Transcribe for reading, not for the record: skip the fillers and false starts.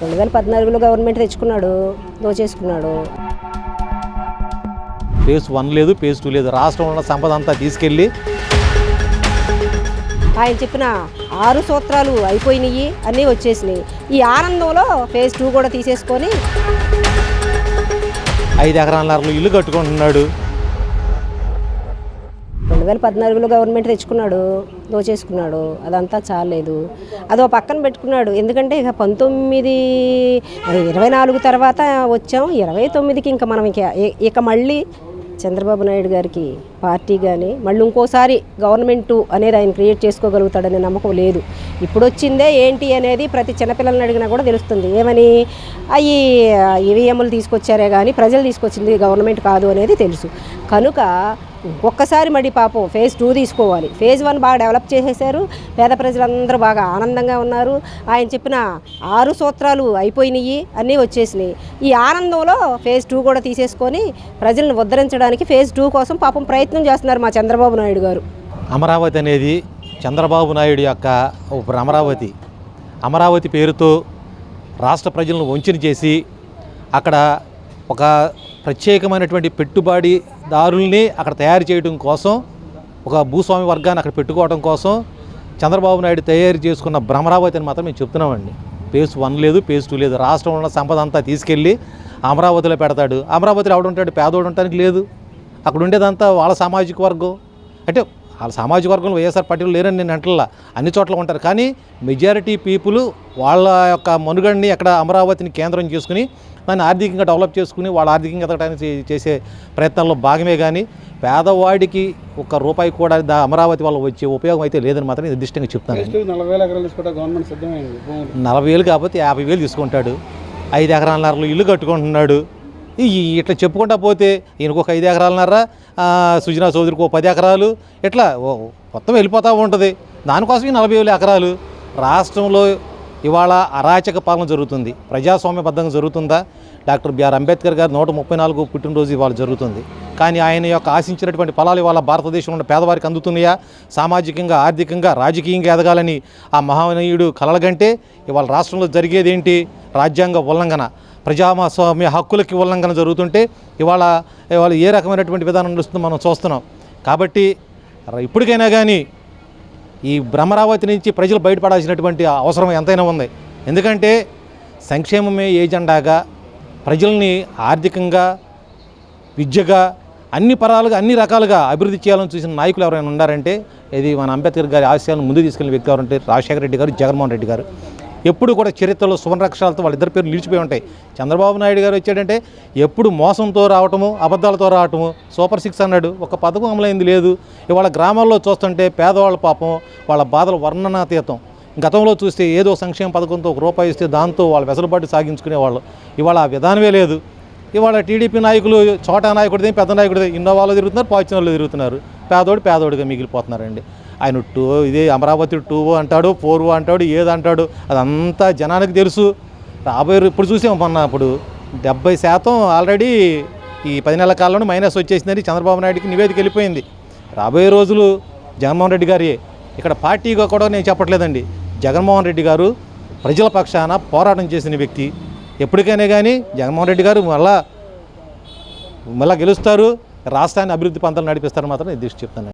2014లో government తెచ్చుకున్నాడు, దోచేసుకున్నాడు. Phase 1 లేదు, phase 2 లేదు. రాష్ట్రంలో ఉన్న సంపద అంతా తీసుకెళ్ళి ఆయన చెప్పిన 6 సూత్రాలు అయిపోయినాయి, అన్నీ వచ్చేసినాయి. ఈ ఆనందంలో ఫేజ్ 2 కూడా తీసేసుకొని 5 ఎకరాల ఇల్లు కట్టుకుంటున్నాడు. 2014లో గవర్నమెంట్ తెచ్చుకున్నాడు, దోచేసుకున్నాడు. అదంతా చాలేదు. అదో పక్కన పెట్టుకున్నాడు. ఎందుకంటే ఇక 24 తర్వాత వచ్చాం. 29కి ఇంకా మనం ఇక మళ్ళీ చంద్రబాబు నాయుడు గారికి పార్టీ కానీ మళ్ళీ ఇంకోసారి గవర్నమెంటు అనేది ఆయన క్రియేట్ చేసుకోగలుగుతాడనే నమ్మకం లేదు. ఇప్పుడు వచ్చిందే ఏంటి అనేది ప్రతి చిన్నపిల్లల్ని అడిగినా కూడా తెలుస్తుంది. ఏమని అవి ఈవీఎంలు తీసుకొచ్చారే కానీ ప్రజలు తీసుకొచ్చింది గవర్నమెంట్ కాదు అనేది తెలుసు. కనుక ఒక్కసారి మళ్ళీ పాపం ఫేజ్ 2 తీసుకోవాలి. ఫేజ్ 1 బాగా డెవలప్ చేసేసారు. పేద ప్రజలందరూ బాగా ఆనందంగా ఉన్నారు. ఆయన చెప్పిన 6 సూత్రాలు అయిపోయినాయి, అన్నీ వచ్చేసినాయి. ఈ ఆనందంలో ఫేజ్ 2 కూడా తీసేసుకొని ప్రజలను ఉద్ధరించడానికి ఫేజ్ 2 కోసం పాపం ప్రయత్నం చేస్తున్నారు మా చంద్రబాబు నాయుడు గారు. అమరావతి అనేది చంద్రబాబు నాయుడు యొక్క అమరావతి పేరుతో రాష్ట్ర ప్రజలను వంచన చేసి అక్కడ ఒక ప్రత్యేకమైనటువంటి పెట్టుబడిదారుల్ని అక్కడ తయారు చేయడం కోసం, ఒక భూస్వామి వర్గాన్ని అక్కడ పెట్టుకోవడం కోసం చంద్రబాబు నాయుడు తయారు చేసుకున్న అమరావతి అని మాత్రం మేము చెప్తున్నామండి. ఫేజ్ 1 లేదు, ఫేజ్ 2 లేదు. రాష్ట్రంలో ఉన్న సంపద అంతా తీసుకెళ్ళి అమరావతిలో పెడతాడు. అమరావతిలో ఎవడుంటాడు? పేదోడు ఉండటానికి లేదు. అక్కడ ఉండేదంతా వాళ్ళ సామాజిక వర్గం. అంటే వాళ్ళ సామాజిక వర్గంలో వైఎస్ఆర్ పార్టీలు లేరని నేను అంటల్లా, అన్ని చోట్ల ఉంటారు. కానీ మెజారిటీ పీపుల్ వాళ్ళ యొక్క మనుగడని అక్కడ అమరావతిని కేంద్రం చేసుకుని దాన్ని ఆర్థికంగా డెవలప్ చేసుకుని వాళ్ళ ఆర్థికంగా ఎదగడానికి చేసే ప్రయత్నంలో భాగమే. కానీ పేదవాడికి ₹1 కూడా అమరావతి వల్ల వచ్చే ఉపయోగం అయితే లేదని మాత్రం నిర్దిష్టంగా చెప్తాను. 40,000 కాకపోతే 50,000 తీసుకుంటాడు. 5 ఎకరాల ఇల్లు కట్టుకుంటున్నాడు. ఇట్లా చెప్పుకుంటా పోతే ఈయనకు ఒక 5 ఎకరాలన్నర, సుజనా చౌదరికి ఒక 10 ఎకరాలు, ఇట్లా మొత్తం వెళ్ళిపోతూ ఉంటుంది. దానికోసం 40,000 ఎకరాలు. రాష్ట్రంలో ఇవాళ అరాచక పాలన జరుగుతుంది. ప్రజాస్వామ్యబద్ధంగా జరుగుతుందా? డాక్టర్ బిఆర్ అంబేద్కర్ గారు 134వ పుట్టినరోజు ఇవాళ జరుగుతుంది. కానీ ఆయన యొక్క ఆశించినటువంటి ఫలాలు ఇవాళ భారతదేశంలో ఉన్న పేదవారికి అందుతున్నాయా? సామాజికంగా, ఆర్థికంగా, రాజకీయంగా ఎదగాలని ఆ మహనీయుడు కలలుగంటే ఇవాళ రాష్ట్రంలో జరిగేది ఏంటి? రాజ్యాంగ ఉల్లంఘన, ప్రజాస్వామ్య హక్కులకి ఉల్లంఘన జరుగుతుంటే ఇవాళ ఏ రకమైనటువంటి విధానం నడుస్తుందో మనం చూస్తున్నాం. కాబట్టి ఇప్పటికైనా కానీ ఈ అమరావతి నుంచి ప్రజలు బయటపడాల్సినటువంటి అవసరం ఎంతైనా ఉంది. ఎందుకంటే సంక్షేమమే ఏజెండాగా ప్రజల్ని ఆర్థికంగా, విద్యగా, అన్ని పరాలుగా, అన్ని రకాలుగా అభివృద్ధి చేయాలని చూసిన నాయకులు ఎవరైనా ఉన్నారంటే ఇది మన అంబేద్కర్ గారి ఆశయాలను ముందు తీసుకెళ్లిన వ్యక్తి ఎవరంటే రాజశేఖర రెడ్డి గారు, జగన్మోహన్ రెడ్డి గారు. ఎప్పుడు కూడా చరిత్రలో సువర్ణాక్షరాలతో వాళ్ళిద్దరి పేరు నిలిచిపోయి ఉంటాయి. చంద్రబాబు నాయుడు గారు వచ్చాడంటే ఎప్పుడు మోసంతో రావటము, అబద్ధాలతో రావటము. సూపర్ 6 అన్నాడు, ఒక పథకం అమలైంది లేదు. ఇవాళ గ్రామాల్లో చూస్తుంటే పేదవాళ్ళ పాపం, వాళ్ళ బాధలు వర్ణనాతీతం. గతంలో చూస్తే ఏదో సంక్షేమ పథకంతో ₹1 ఇస్తే దాంతో వాళ్ళ వెసులుబాటు సాగించుకునేవాళ్ళు. ఇవాళ ఆ విధానమే లేదు. ఇవాళ టీడీపీ నాయకులు చోటా నాయకుడిది, పెద్ద నాయకుడిది, ఇన్నోవాలో తిరుగుతున్నారు, ఫార్చునర్లో తిరుగుతున్నారు. పేదోడిగా మిగిలిపోతున్నారండి. ఆయన ఇదే అమరావతి 2 అంటాడు, 4 అంటాడు, ఏదంటాడు, అదంతా జనానికి తెలుసు. ఇప్పుడు చూసాం మొన్న, ఇప్పుడు 70% ఆల్రెడీ ఈ 10 నెలల కాలంలో మైనస్ వచ్చేసిందని చంద్రబాబు నాయుడికి నివేదిక వెళ్ళిపోయింది. రాబోయే రోజులు జగన్మోహన్ రెడ్డి గారి ఇక్కడ పార్టీగా కూడా నేను చెప్పట్లేదండి. జగన్మోహన్ రెడ్డి గారు ప్రజల పక్షాన పోరాటం చేసిన వ్యక్తి. ఎప్పటికైనా కానీ జగన్మోహన్ రెడ్డి గారు మళ్ళా గెలుస్తారు, రాష్ట్రాన్ని అభివృద్ధి పంతాలు నడిపిస్తారని మాత్రం నేను చెప్తాను.